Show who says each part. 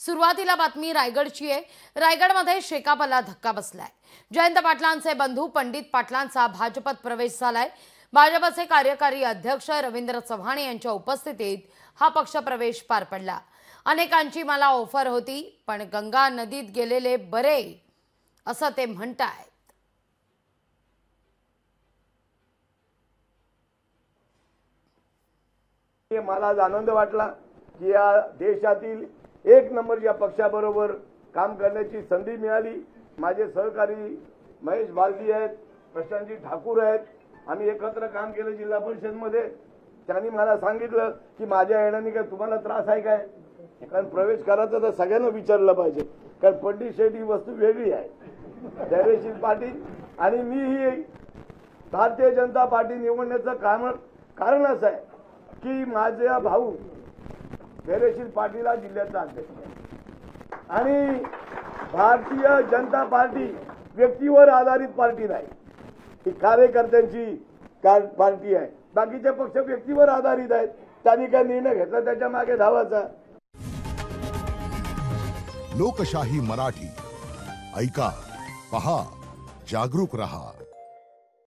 Speaker 1: सुरुवातीला बातमी रायगडची आहे। रायगडमध्ये शेकापला धक्का बसलाय। जयंत पाटलांचे बंधू पंडित पाटलांचा भाजपत प्रवेश झालाय। भाजपचे कार्यकारी अध्यक्ष रवींद्र चव्हाण यांच्या उपस्थितीत हा पक्ष प्रवेश पार पडला। अनेकांची मला ऑफर होती, पण गंगा नदीत गेलेले बरे असं ते म्हणतायत।
Speaker 2: मला आनंद वाटला की या देशातील एक नंबरच्या पक्षाबरोबर काम करण्याची संधी मिळाली। माझे सहकारी महेश बालदी आहेत, प्रशांतजी ठाकूर आहेत, आम्ही एकत्र काम केलं जिल्हा परिषदमध्ये। त्यांनी मला सांगितलं की माझ्या येण्याने काय तुम्हाला त्रास आहे काय, कारण प्रवेश करायचा तर सगळ्यांना विचारलं पाहिजे, कारण पंडित शेठ ही वस्तू वेगळी आहे। धैर्यशील पाटील आणि मी ही भारतीय जनता पार्टी निवडण्याचं कारण असं आहे की माझा भाऊ धैर्यशील पाटील हा जिल्ह्याचा अध्यक्ष आहे आणि भारतीय जनता पार्टी व्यक्तीवर आधारित पार्टी नाही, ही कार्यकर्त्यांची पार्टी आहे। बाकीचे पक्ष व्यक्तीवर आधारित आहेत, त्यांनी काय निर्णय घेतला त्याच्या मागे धावायचा।
Speaker 3: लोकशाही मराठी ऐका, पहा, जागरूक रहा।